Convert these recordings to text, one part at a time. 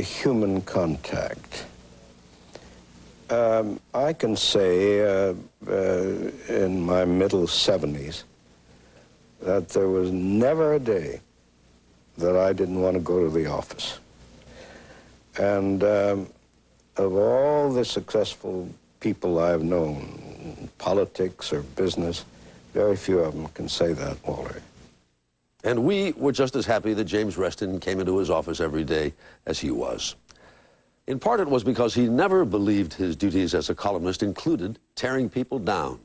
Human contact. I can say in my middle 70s that there was never a day that I didn't want to go to the office. And of all the successful people I've known, politics or business, very few of them can say that, Walter. And we were just as happy that James Reston came into his office every day as he was. In part, it was because he never believed his duties as a columnist included tearing people down.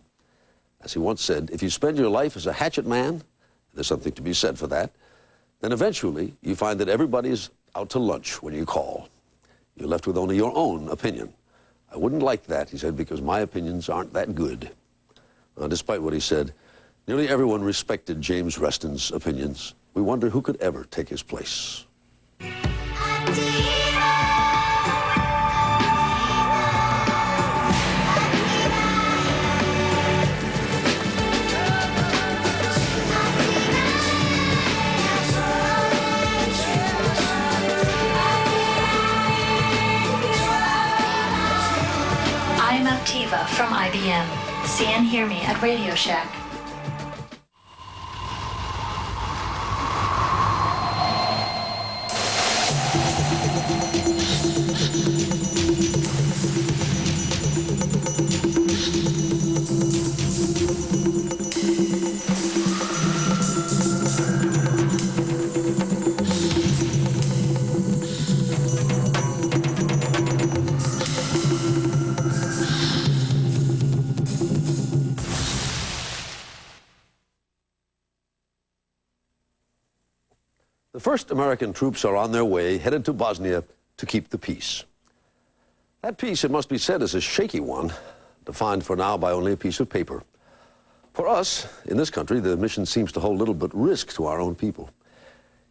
As he once said, if you spend your life as a hatchet man, there's something to be said for that, then eventually you find that everybody's out to lunch when you call. You're left with only your own opinion. I wouldn't like that, he said, because my opinions aren't that good. Despite what he said, nearly everyone respected James Reston's opinions. We wonder who could ever take his place. I'm Activa from IBM. See and hear me at Radio Shack. The first American troops are on their way, headed to Bosnia to keep the peace. That peace, it must be said, is a shaky one, defined for now by only a piece of paper. For us, in this country, the mission seems to hold little but risk to our own people.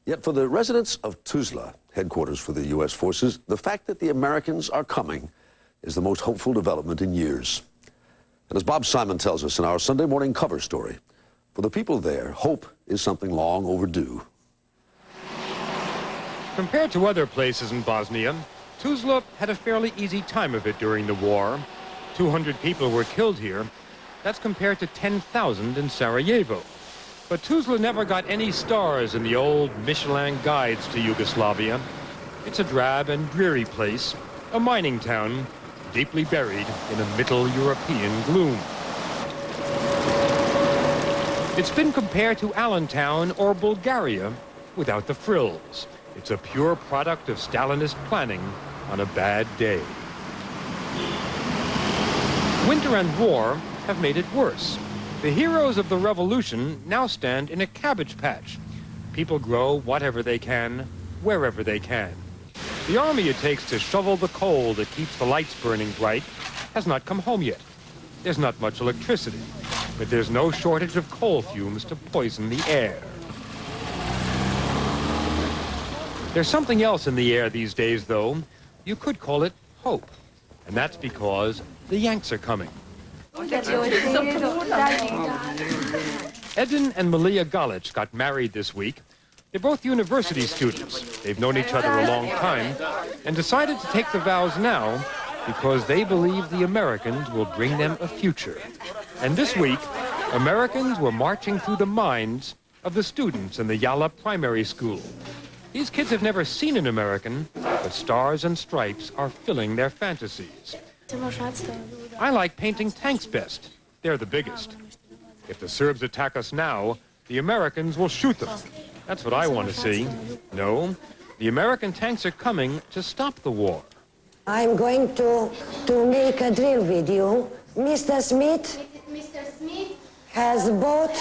Yet for the residents of Tuzla, headquarters for the U.S. forces, the fact that the Americans are coming is the most hopeful development in years. And as Bob Simon tells us in our Sunday morning cover story, for the people there, hope is something long overdue. Compared to other places in Bosnia, Tuzla had a fairly easy time of it during the war. 200 people were killed here. That's compared to 10,000 in Sarajevo. But Tuzla never got any stars in the old Michelin guides to Yugoslavia. It's a drab and dreary place, a mining town, deeply buried in a Middle European gloom. It's been compared to Allentown or Bulgaria without the frills. It's a pure product of Stalinist planning on a bad day. Winter and war have made it worse. The heroes of the revolution now stand in a cabbage patch. People grow whatever they can, wherever they can. The army it takes to shovel the coal that keeps the lights burning bright has not come home yet. There's not much electricity, but there's no shortage of coal fumes to poison the air. There's something else in the air these days, though. You could call it hope. And that's because the Yanks are coming. Edin and Malia Galic got married this week. They're both university students. They've known each other a long time and decided to take the vows now because they believe the Americans will bring them a future. And this week, Americans were marching through the minds of the students in the Yala Primary School. These kids have never seen an American, but stars and stripes are filling their fantasies. I like painting tanks best. They're the biggest. If the Serbs attack us now, the Americans will shoot them. That's what I want to see. No, the American tanks are coming to stop the war. I'm going to make a drill video. Mr. Smith has bought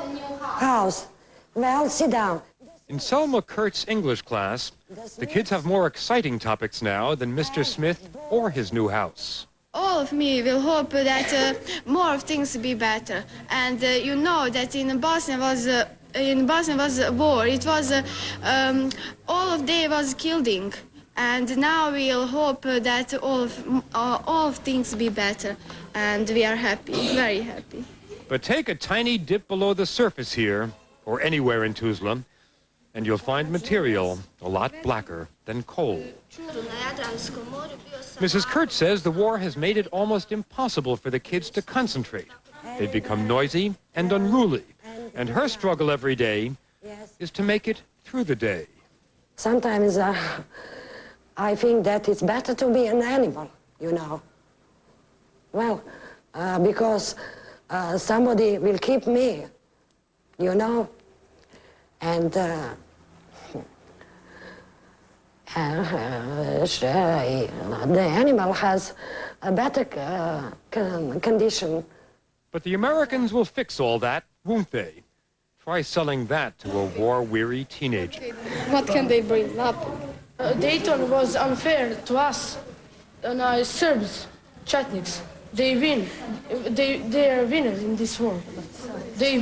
a new house. Well, sit down. In Selma Kurt's English class, the kids have more exciting topics now than Mr. Smith or his new house. All of me will hope that more of things be better. And you know that in Bosnia was a war. It was all of day was killing. And now we'll hope that all of things be better. And we are happy, very happy. But take a tiny dip below the surface here, or anywhere in Tuzla, and you'll find material a lot blacker than coal. Mrs. Kurtz says the war has made it almost impossible for the kids to concentrate. They've become noisy and unruly, and her struggle every day is to make it through the day. Sometimes I think that it's better to be an animal, you know. Well, because somebody will keep me, you know, and the animal has a better condition. But the Americans will fix all that, won't they? Try selling that to a war-weary teenager. What can they bring up? Dayton was unfair to us, and Serbs, Chetniks. They win. They are winners in this war. They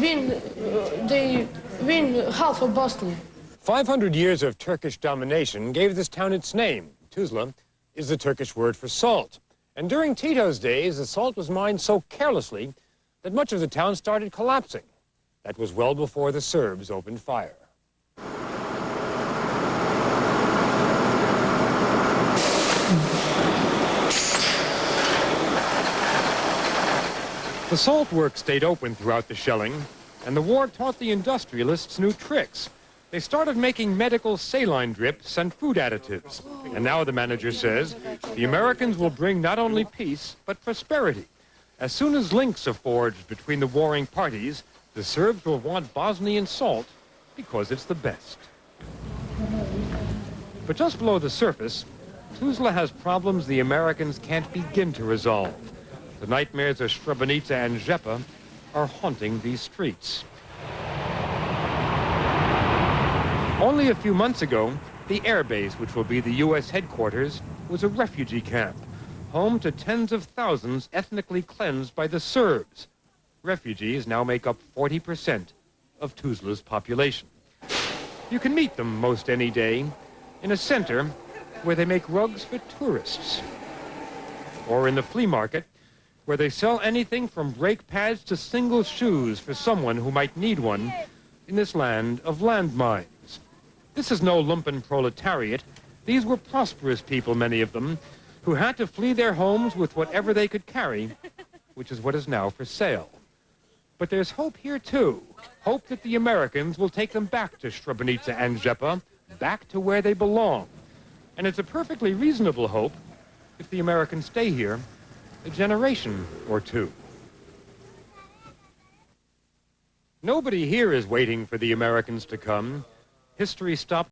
win half of Bosnia. 500 years of Turkish domination gave this town its name. Tuzla is the Turkish word for salt. And during Tito's days, the salt was mined so carelessly that much of the town started collapsing. That was well before the Serbs opened fire. The salt works stayed open throughout the shelling, and the war taught the industrialists new tricks. They started making medical saline drips and food additives. And now the manager says the Americans will bring not only peace, but prosperity. As soon as links are forged between the warring parties, the Serbs will want Bosnian salt because it's the best. But just below the surface, Tuzla has problems the Americans can't begin to resolve. The nightmares of Srebrenica and Zepa are haunting these streets. Only a few months ago, the airbase, which will be the U.S. headquarters, was a refugee camp, home to tens of thousands ethnically cleansed by the Serbs. Refugees now make up 40% of Tuzla's population. You can meet them most any day in a center where they make rugs for tourists, or in the flea market where they sell anything from brake pads to single shoes for someone who might need one in this land of landmines. This is no lumpen proletariat. These were prosperous people, many of them, who had to flee their homes with whatever they could carry, which is what is now for sale. But there's hope here, too. Hope that the Americans will take them back to Srebrenica and Zepa, back to where they belong. And it's a perfectly reasonable hope if the Americans stay here a generation or two. Nobody here is waiting for the Americans to come. History stopped